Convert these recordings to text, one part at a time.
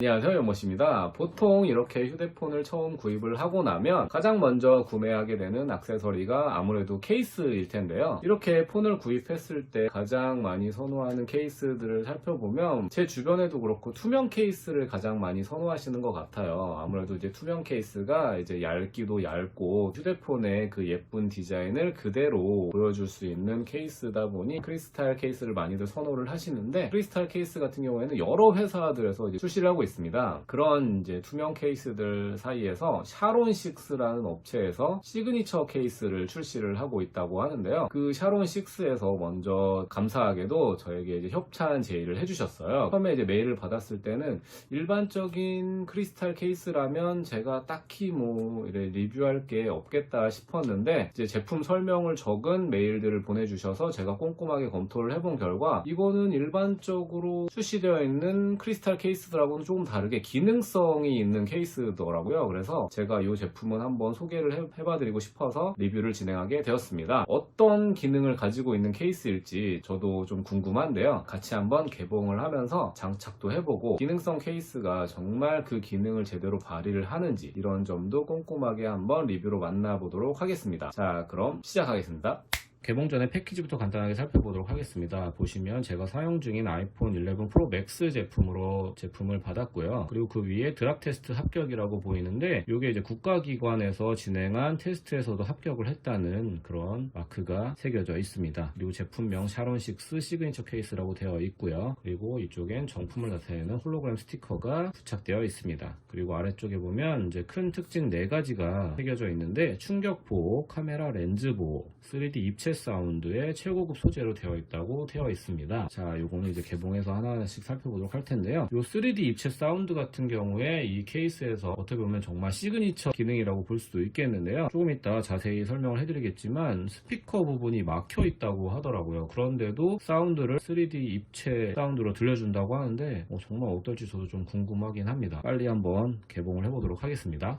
안녕하세요, 연못입니다. 보통 이렇게 휴대폰을 처음 구입을 하고 나면 가장 먼저 구매하게 되는 액세서리가 아무래도 케이스일 텐데요. 이렇게 폰을 구입했을 때 가장 많이 선호하는 케이스들을 살펴보면 제 주변에도 그렇고 투명 케이스를 가장 많이 선호하시는 것 같아요. 아무래도 이제 투명 케이스가 이제 얇기도 얇고 휴대폰의 그 예쁜 디자인을 그대로 보여줄 수 있는 케이스다 보니 크리스탈 케이스를 많이들 선호를 하시는데, 크리스탈 케이스 같은 경우에는 여러 회사들에서 이제 출시를 하고 있습니다. 그런 이제 투명 케이스들 사이에서 샤론6라는 업체에서 시그니처 케이스를 출시를 하고 있다고 하는데요. 그 샤론6에서 먼저 감사하게도 저에게 이제 협찬 제의를 해주셨어요. 처음에 이제 메일을 받았을 때는 일반적인 크리스탈 케이스라면 제가 딱히 뭐 이래 리뷰할 게 없겠다 싶었는데, 이제 제품 설명을 적은 메일들을 보내주셔서 제가 꼼꼼하게 검토를 해본 결과 이거는 일반적으로 출시되어 있는 크리스탈 케이스들하고는 조금 다르게 기능성이 있는 케이스더라고요. 그래서 제가 이 제품은 한번 소개를 해봐드리고 싶어서 리뷰를 진행하게 되었습니다. 어떤 기능을 가지고 있는 케이스일지 저도 좀 궁금한데요. 같이 한번 개봉을 하면서 장착도 해보고 기능성 케이스가 정말 그 기능을 제대로 발휘를 하는지 이런 점도 꼼꼼하게 한번 리뷰로 만나보도록 하겠습니다. 자, 그럼 시작하겠습니다. 개봉 전에 패키지부터 간단하게 살펴보도록 하겠습니다. 보시면 제가 사용 중인 아이폰 11 프로 맥스 제품을 받았고요. 그리고 그 위에 드랍 테스트 합격이라고 보이는데, 이게 이제 국가기관에서 진행한 테스트에서도 합격을 했다는 그런 마크가 새겨져 있습니다. 그리고 제품명 샤론6 시그니처 케이스라고 되어 있고요. 그리고 이쪽엔 정품을 나타내는 홀로그램 스티커가 부착되어 있습니다. 그리고 아래쪽에 보면 이제 큰 특징 4가지가 새겨져 있는데, 충격 보호, 카메라 렌즈 보호, 3D 입체 사운드의 최고급 소재로 되어 있다고 되어 있습니다. 자, 요거는 이제 개봉해서 하나하나씩 살펴보도록 할 텐데요. 요 3D 입체 사운드 같은 경우에 이 케이스에서 어떻게 보면 정말 시그니처 기능이라고 볼 수도 있겠는데요. 조금 이따 자세히 설명을 해드리겠지만 스피커 부분이 막혀 있다고 하더라고요. 그런데도 사운드를 3D 입체 사운드로 들려준다고 하는데 정말 어떨지 저도 좀 궁금하긴 합니다. 빨리 한번 개봉을 해보도록 하겠습니다.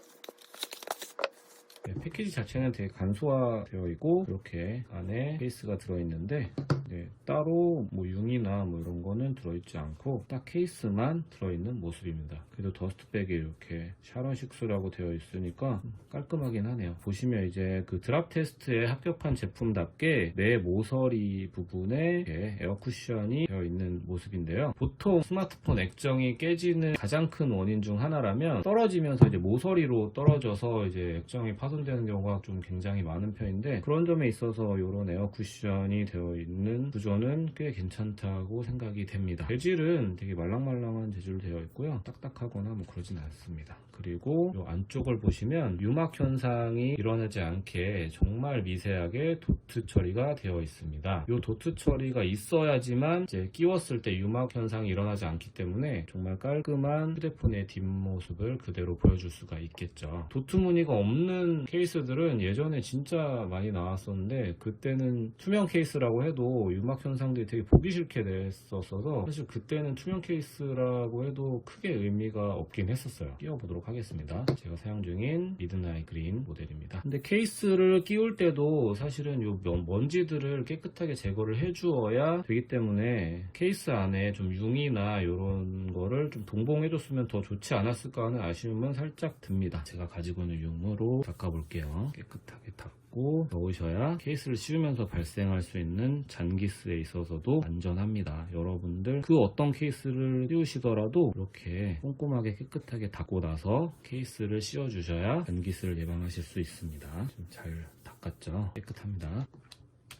패키지 자체는 되게 간소화되어 있고 이렇게 안에 케이스가 들어있는데, 따로 뭐 융이나 뭐 이런 거는 들어있지 않고 딱 케이스만 들어있는 모습입니다. 그래도 더스트백에 이렇게 샤론6라고 되어 있으니까 깔끔하긴 하네요. 보시면 이제 그 드랍 테스트에 합격한 제품답게 내 모서리 부분에 에어 쿠션이 되어 있는 모습인데요. 보통 스마트폰 액정이 깨지는 가장 큰 원인 중 하나라면 떨어지면서 이제 모서리로 떨어져서 이제 액정이 파손되는 경우가 좀 굉장히 많은 편인데, 그런 점에 있어서 이런 에어 쿠션이 되어 있는 구조는 꽤 괜찮다고 생각이 됩니다. 재질은 되게 말랑말랑한 재질로 되어 있고요. 딱딱하거나 뭐 그러진 않습니다. 그리고 이 안쪽을 보시면 유막 현상이 일어나지 않게 정말 미세하게 도트 처리가 되어 있습니다. 이 도트 처리가 있어야지만 이제 끼웠을 때 유막 현상이 일어나지 않기 때문에 정말 깔끔한 휴대폰의 뒷모습을 그대로 보여줄 수가 있겠죠. 도트 무늬가 없는 케이스들은 예전에 진짜 많이 나왔었는데, 그때는 투명 케이스라고 해도 유막 현상들이 되게 보기 싫게 됐었어서 사실 그때는 투명 케이스라고 해도 크게 의미가 없긴 했었어요. 끼워보도록 하겠습니다. 제가 사용 중인 미드나잇 그린 모델입니다. 근데 케이스를 끼울 때도 사실은 요 먼지들을 깨끗하게 제거를 해주어야 되기 때문에 케이스 안에 좀 융이나 이런 거를 좀 동봉해줬으면 더 좋지 않았을까 하는 아쉬움은 살짝 듭니다. 제가 가지고 있는 융으로 닦아볼게요. 깨끗하게 닦고 넣으셔야 케이스를 씌우면서 발생할 수 있는 잔기스에 있어서도 안전합니다. 여러분들 그 어떤 케이스를 씌우시더라도 이렇게 꼼꼼하게 깨끗하게 닦고 나서 케이스를 씌워주셔야 잔기스를 예방하실 수 있습니다. 좀 잘 닦았죠? 깨끗합니다.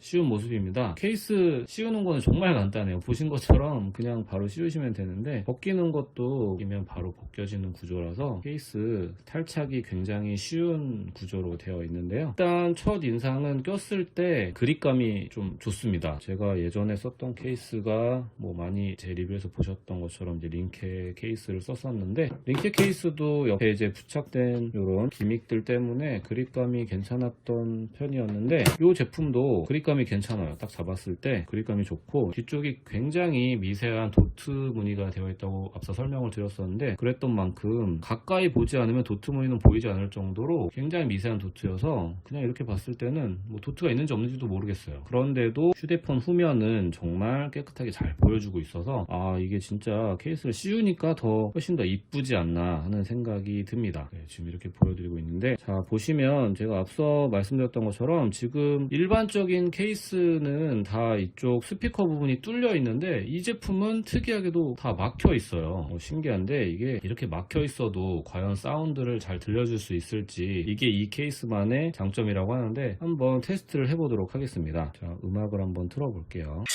씌운 모습입니다. 케이스 씌우는 거는 정말 간단해요. 보신 것처럼 그냥 바로 씌우시면 되는데, 벗기는 것도 끼면 바로 벗겨지는 구조라서 케이스 탈착이 굉장히 쉬운 구조로 되어 있는데요. 일단 첫 인상은 꼈을 때 그립감이 좀 좋습니다. 제가 예전에 썼던 케이스가 뭐 많이 제 리뷰에서 보셨던 것처럼 이제 링케 케이스를 썼었는데, 링케 케이스도 옆에 이제 부착된 이런 기믹들 때문에 그립감이 괜찮았던 편이었는데, 이 제품도 그립감 그립감이 괜찮아요. 딱 잡았을 때 그립감이 좋고, 뒤쪽이 굉장히 미세한 도트 무늬가 되어 있다고 앞서 설명을 드렸었는데, 그랬던 만큼 가까이 보지 않으면 도트 무늬는 보이지 않을 정도로 굉장히 미세한 도트여서 그냥 이렇게 봤을 때는 뭐 도트가 있는지 없는지도 모르겠어요. 그런데도 휴대폰 후면은 정말 깨끗하게 잘 보여주고 있어서 이게 진짜 케이스를 씌우니까 더 훨씬 더 이쁘지 않나 하는 생각이 듭니다. 네, 지금 이렇게 보여드리고 있는데, 자 보시면 제가 앞서 말씀드렸던 것처럼 지금 일반적인 케이스는 다 이쪽 스피커 부분이 뚫려 있는데, 이 제품은 특이하게도 다 막혀 있어요. 신기한데, 이게 이렇게 막혀 있어도 과연 사운드를 잘 들려줄 수 있을지, 이게 이 케이스만의 장점이라고 하는데, 한번 테스트를 해보도록 하겠습니다. 자, 음악을 한번 틀어볼게요.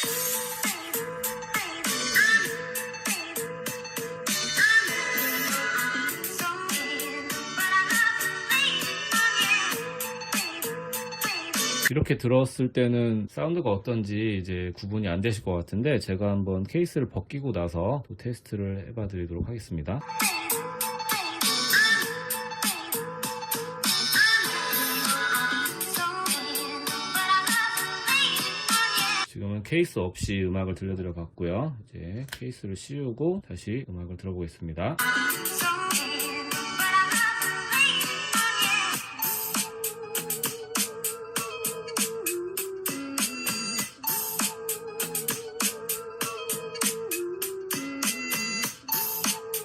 이렇게 들었을 때는 사운드가 어떤지 이제 구분이 안 되실 것 같은데, 제가 한번 케이스를 벗기고 나서 또 테스트를 해봐 드리도록 하겠습니다. 지금은 케이스 없이 음악을 들려드려 봤고요. 이제 케이스를 씌우고 다시 음악을 들어보겠습니다.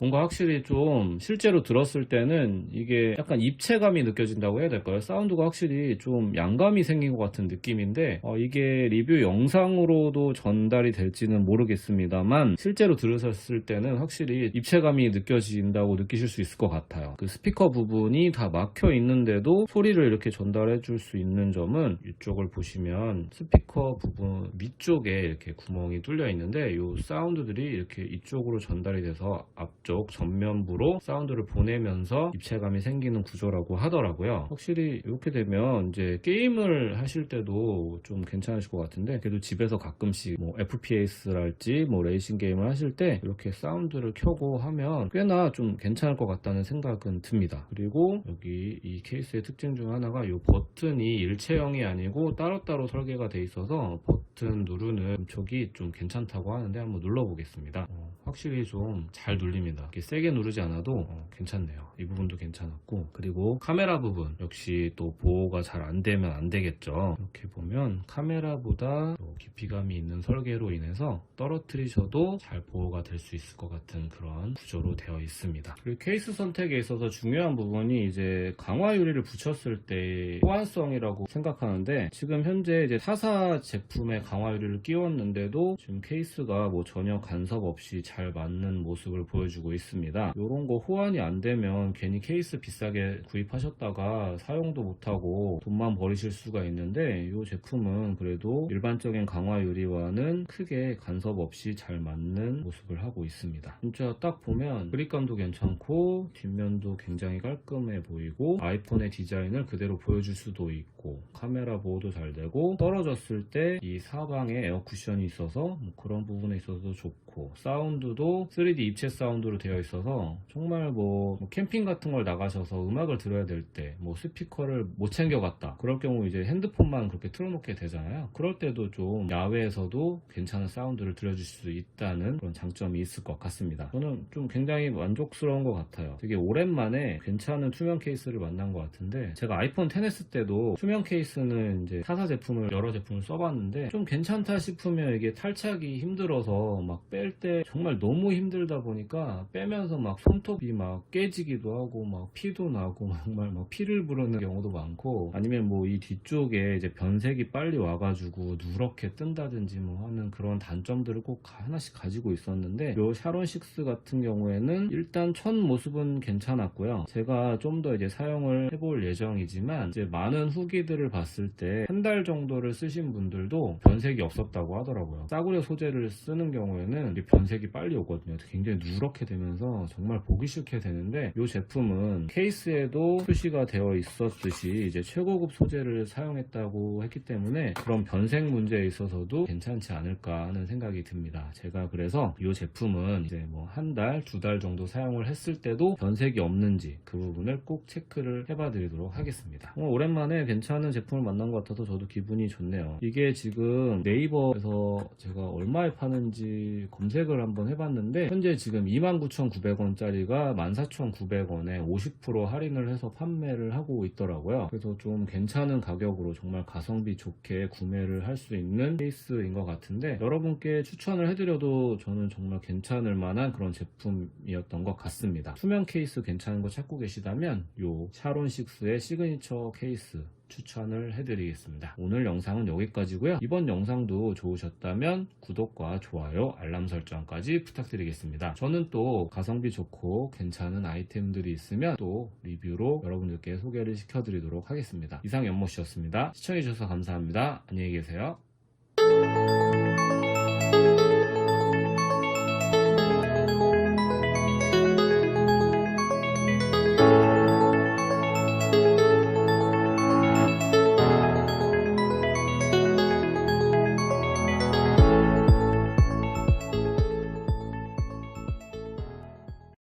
뭔가 확실히 좀 실제로 들었을 때는 이게 약간 입체감이 느껴진다고 해야 될까요? 사운드가 확실히 좀 양감이 생긴 것 같은 느낌인데, 이게 리뷰 영상으로도 전달이 될지는 모르겠습니다만, 실제로 들으셨을 때는 확실히 입체감이 느껴진다고 느끼실 수 있을 것 같아요. 그 스피커 부분이 다 막혀 있는데도 소리를 이렇게 전달해 줄 수 있는 점은, 이쪽을 보시면 스피커 부분 밑쪽에 이렇게 구멍이 뚫려 있는데, 이 사운드들이 이렇게 이쪽으로 전달이 돼서 앞쪽 전면부로 사운드를 보내면서 입체감이 생기는 구조라고 하더라고요. 확실히 이렇게 되면 이제 게임을 하실 때도 좀 괜찮으실 것 같은데, 그래도 집에서 가끔씩 뭐 FPS랄지 뭐 레이싱 게임을 하실 때 이렇게 사운드를 켜고 하면 꽤나 좀 괜찮을 것 같다는 생각은 듭니다. 그리고 여기 이 케이스의 특징 중 하나가 이 버튼이 일체형이 아니고 따로따로 설계가 돼 있어서 버튼 누르는 촉이 좀 괜찮다고 하는데, 한번 눌러보겠습니다. 확실히 좀 잘 눌립니다. 이렇게 세게 누르지 않아도 괜찮네요. 이 부분도 괜찮았고, 그리고 카메라 부분 역시 또 보호가 잘 안 되면 안 되겠죠. 이렇게 보면 카메라보다 또 깊이감이 있는 설계로 인해서 떨어뜨리셔도 잘 보호가 될 수 있을 것 같은 그런 구조로 되어 있습니다. 그리고 케이스 선택에 있어서 중요한 부분이 이제 강화 유리를 붙였을 때 호환성이라고 생각하는데, 지금 현재 이제 타사 제품에 강화 유리를 끼웠는데도 지금 케이스가 뭐 전혀 간섭 없이 잘 맞는 모습을 보여주고 있습니다. 이런 거 호환이 안 되면 괜히 케이스 비싸게 구입하셨다가 사용도 못하고 돈만 버리실 수가 있는데, 이 제품은 그래도 일반적인 강화 유리와는 크게 간섭 없이 잘 맞는 모습을 하고 있습니다. 진짜 딱 보면 그립감도 괜찮고 뒷면도 굉장히 깔끔해 보이고, 아이폰의 디자인을 그대로 보여줄 수도 있고, 카메라 보호도 잘 되고, 떨어졌을 때 이 사방에 에어 쿠션이 있어서 뭐 그런 부분에 있어서도 좋고, 사운드도 3D 입체 사운드로 되어 있어서 정말 뭐 캠핑 같은 걸 나가셔서 음악을 들어야 될 때 뭐 스피커를 못 챙겨갔다, 그럴 경우 이제 핸드폰만 그렇게 틀어놓게 되잖아요. 그럴 때도 좀 야외에서도 괜찮은 사운드를 들려줄 수 있다는 그런 장점이 있을 것 같습니다. 저는 좀 굉장히 만족스러운 것 같아요. 되게 오랜만에 괜찮은 투명 케이스를 만난 것 같은데, 제가 아이폰 XS 때도 투명 케이스는 이제 타사 제품을 여러 제품을 써봤는데 좀 괜찮다 싶으면 이게 탈착이 힘들어서 막 뺄 때 정말 너무 힘들다 보니까 빼면서 막 손톱이 막 깨지기도 하고 막 피도 나고 정말 막 피를 부르는 경우도 많고, 아니면 뭐 이 뒤쪽에 이제 변색이 빨리 와가지고 누렇게 뜬다든지 뭐 하는 그런 단점들을 꼭 하나씩 가지고 있었는데, 요 샤론 6 같은 경우에는 일단 첫 모습은 괜찮았고요. 제가 좀 더 이제 사용을 해볼 예정이지만, 이제 많은 후기들을 봤을 때 한 달 정도를 쓰신 분들도 변색이 없었다고 하더라고요. 싸구려 소재를 쓰는 경우에는 되면은 이게 변색이 빨리 오거든요. 굉장히 누렇게 되면서 정말 보기 싫게 되는데 이 제품은 케이스에도 표시가 되어 있었듯이 이제 최고급 소재를 사용했다고 했기 때문에 그런 변색 문제에 있어서도 괜찮지 않을까 하는 생각이 듭니다. 제가 그래서 이 제품은 이제 뭐 한 달, 두 달 정도 사용을 했을 때도 변색이 없는지 그 부분을 꼭 체크를 해봐 드리도록 하겠습니다. 오랜만에 괜찮은 제품을 만난 것 같아서 저도 기분이 좋네요. 이게 지금 네이버에서 제가 얼마에 파는지 검색을 한번 해봤는데 현재 지금 29,900원짜리가 14,900원에 50% 할인을 해서 판매를 하고 있더라고요. 그래서 좀 괜찮은 가격으로 정말 가성비 좋게 구매를 할 수 있는 케이스인 것 같은데 여러분께 추천을 해드려도 저는 정말 괜찮을 만한 그런 제품이었던 것 같습니다. 투명 케이스 괜찮은 거 찾고 계시다면 요 샤론6의 시그니처 케이스 추천을 해드리겠습니다. 오늘 영상은 여기까지고요. 이번 영상도 좋으셨다면 구독과 좋아요, 알람 설정까지 부탁드리겠습니다. 저는 또 가성비 좋고 괜찮은 아이템들이 있으면 또 리뷰로 여러분들께 소개를 시켜드리도록 하겠습니다. 이상 연모씨였습니다. 시청해주셔서 감사합니다. 안녕히 계세요.